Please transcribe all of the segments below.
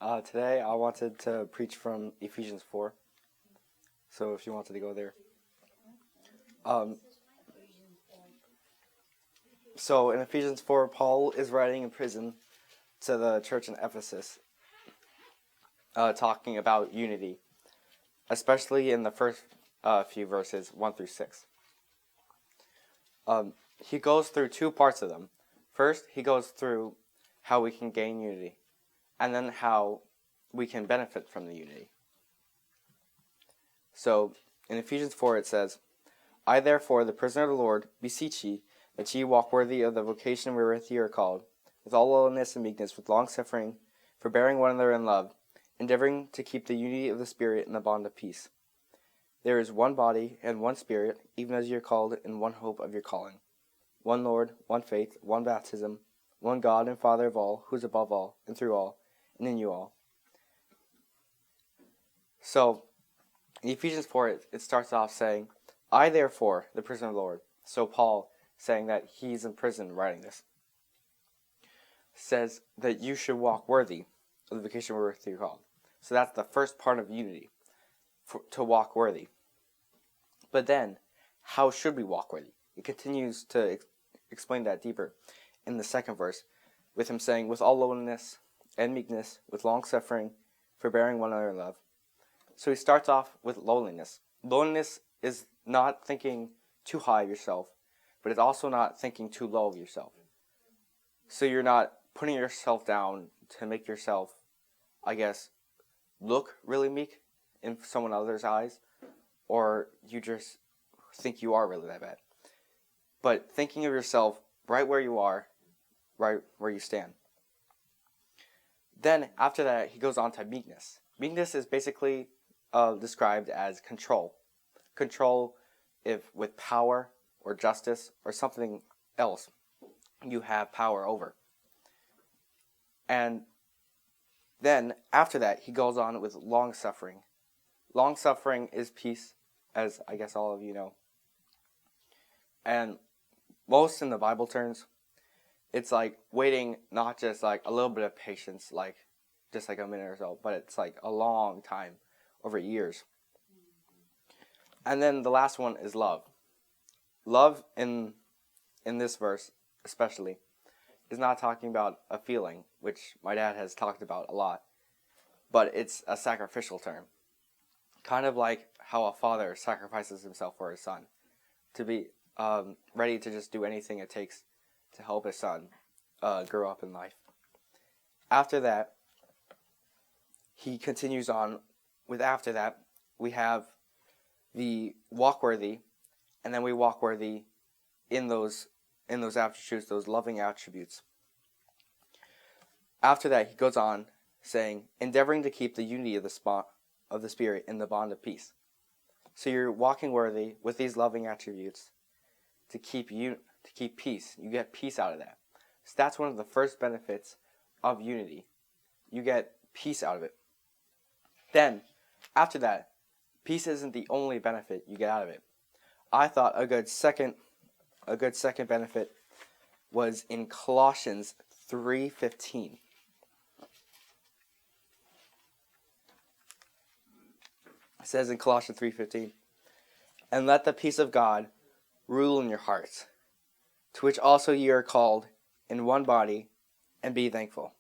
Today I wanted to preach from Ephesians 4. So if you wanted to go there. So in Ephesians 4, Paul is writing in prison to the church in Ephesus, talking about unity, especially in the first few verses, 1 through 6. He goes through two parts of them. First, he goes through how we can gain unity, and then how we can benefit from the unity. So, in Ephesians 4 it says, I therefore, the prisoner of the Lord, beseech ye, that ye walk worthy of the vocation wherewith ye are called, with all lowliness and meekness, with longsuffering, forbearing one another in love, endeavoring to keep the unity of the Spirit in the bond of peace. There is one body and one Spirit, even as ye are called in one hope of your calling. One Lord, one faith, one baptism, one God and Father of all, who is above all, and through all, and in you all. So, in Ephesians 4, it starts off saying, I therefore, the prisoner of the Lord. So Paul, saying that he's in prison writing this, says that you should walk worthy of the vocation wherewith you're called. So that's the first part of unity, to walk worthy. But then, how should we walk worthy? It continues to explain that deeper in the second verse, with him saying, with all lowliness and meekness, with longsuffering, forbearing one another in love. So he starts off with lowliness. Lowliness is not thinking too high of yourself, but it's also not thinking too low of yourself. So you're not putting yourself down to make yourself, I guess, look really meek in someone else's eyes, or you just think you are really that bad. But thinking of yourself right where you are, right where you stand. Then, after that, he goes on to meekness. Meekness is basically described as control. Control if with power or justice or something else you have power over. And then, after that, he goes on with long-suffering. Long-suffering is peace, as I guess all of you know. And most in the Bible terms, it's like waiting, not just like a little bit of patience, like just like a minute or so, but it's like a long time, over years. And then the last one is love. Love in this verse, especially, is not talking about a feeling, which my dad has talked about a lot, but it's a sacrificial term. Kind of like how a father sacrifices himself for his son, to be ready to just do anything it takes to help his son grow up in life. After that, he continues on with after that, we have the walk worthy, and then we walk worthy in those attributes, those loving attributes. After that, he goes on saying, endeavoring to keep the unity of the Spirit in the bond of peace. So you're walking worthy with these loving attributes to keep peace. You get peace out of that. So that's one of the first benefits of unity. You get peace out of it. Then, after that, peace isn't the only benefit you get out of it. I thought a good second benefit was in Colossians 3:15. It says in Colossians 3:15, and let the peace of God rule in your hearts, to which also ye are called in one body, and be thankful.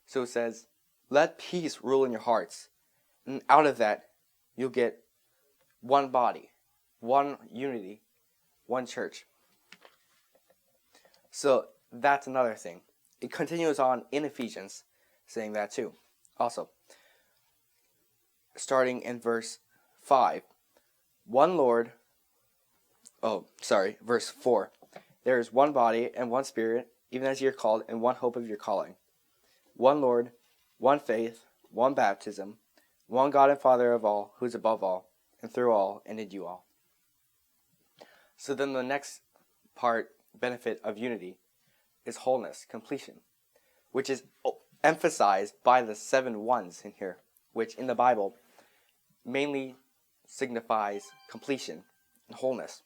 So it says, let peace rule in your hearts, and out of that, you'll get one body, one unity, one church. So that's another thing. It continues on in Ephesians, saying that too. Also, starting in verse 5, verse 4. There is one body and one Spirit, even as ye are called in one hope of your calling. One Lord, one faith, one baptism, one God and Father of all, who is above all, and through all, and in you all. So then the next benefit of unity, is wholeness, completion, which is emphasized by the 7 ones in here, which in the Bible mainly signifies completion and wholeness.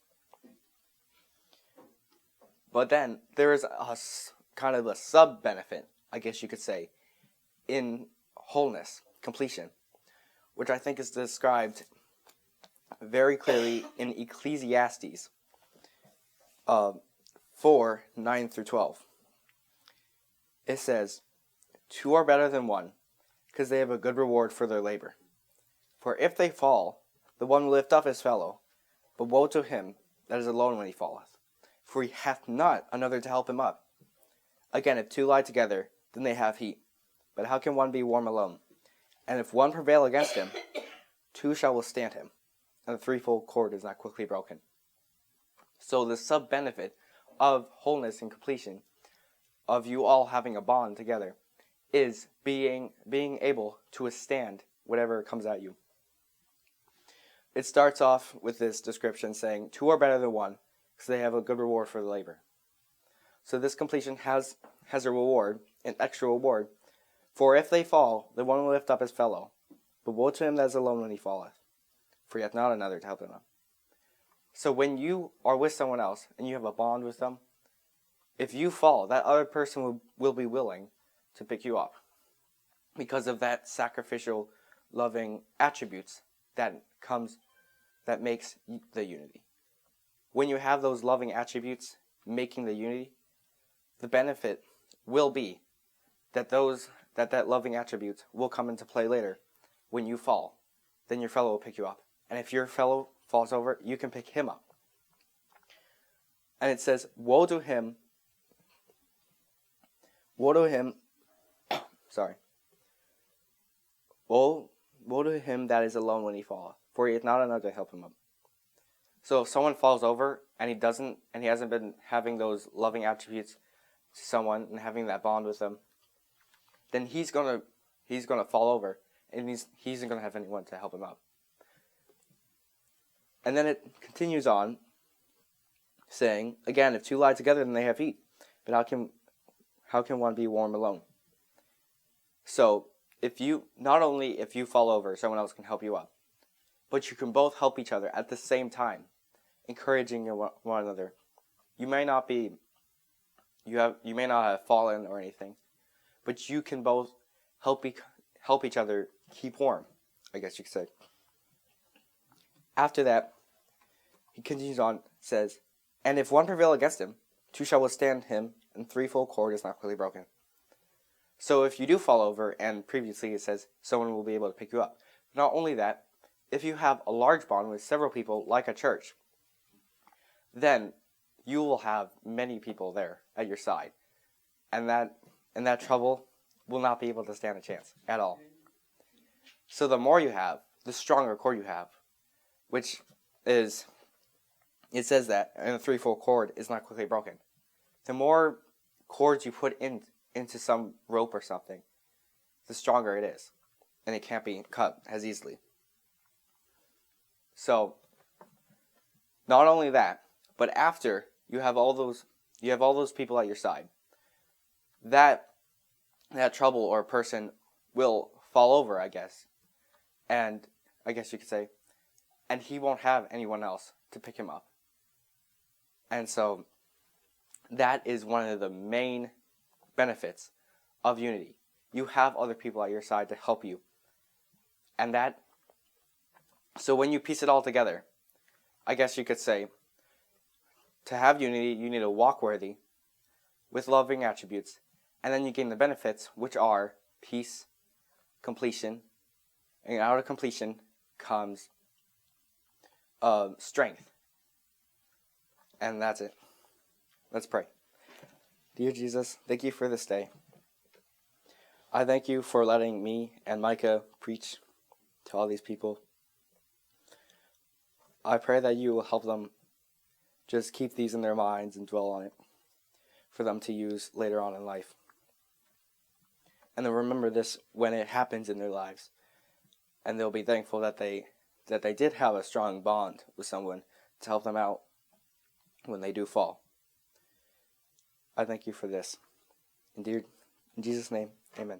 But then there is a kind of a sub-benefit, I guess you could say, in wholeness, completion, which I think is described very clearly in Ecclesiastes 4, 9 through 12. It says, "Two are better than one, because they have a good reward for their labor. For if they fall, the one will lift up his fellow. But woe to him that is alone when he falleth, for he hath not another to help him up. Again, if two lie together, then they have heat. But how can one be warm alone? And if one prevail against him, two shall withstand him, and the threefold cord is not quickly broken." So the sub-benefit of wholeness and completion, of you all having a bond together, is being able to withstand whatever comes at you. It starts off with this description saying, two are better than one, because they have a good reward for the labor. So this completion has a reward, an extra reward. For if they fall, the one will lift up his fellow. But woe to him that is alone when he falleth, for he hath not another to help him up. So when you are with someone else, and you have a bond with them, if you fall, that other person will be willing to pick you up, because of that sacrificial, loving attributes that makes the unity. When you have those loving attributes making the unity, the benefit will be that loving attributes will come into play later. When you fall, then your fellow will pick you up. And if your fellow falls over, you can pick him up. And it says, woe to him, sorry. Woe to him that is alone when he falleth, for he hath not another to help him up. So if someone falls over and he hasn't been having those loving attributes to someone and having that bond with them, then he's gonna fall over, and he's not gonna have anyone to help him up. And then it continues on, saying, again, if two lie together, then they have heat. But how can one be warm alone? So if you fall over, someone else can help you up, but you can both help each other at the same time, encouraging one another. You may not have fallen or anything, but you can both help each other keep warm, I guess you could say. After that, he continues on, says, and if one prevail against him, two shall withstand him, and threefold cord is not quickly broken. So if you do fall over, and previously it says someone will be able to pick you up. Not only that, if you have a large bond with several people, like a church, then you will have many people there at your side. And that trouble will not be able to stand a chance at all. So the more you have, the stronger cord you have, which is, it says that, and the threefold cord is not quickly broken. The more cords you put into some rope or something, the stronger it is, and it can't be cut as easily. So, not only that, but after you have all those people at your side, that trouble or person will fall over, I guess, and I guess you could say, and he won't have anyone else to pick him up. And so, that is one of the main benefits of unity. You have other people at your side to help you. And so when you piece it all together, I guess you could say, to have unity, you need to walk worthy, with loving attributes, and then you gain the benefits, which are peace, completion, and out of completion comes strength. And that's it. Let's pray. Dear Jesus, thank you for this day. I thank you for letting me and Micah preach to all these people. I pray that you will help them just keep these in their minds and dwell on it for them to use later on in life. And they'll remember this when it happens in their lives. And they'll be thankful that they did have a strong bond with someone to help them out when they do fall. I thank you for this. In Jesus' name, amen.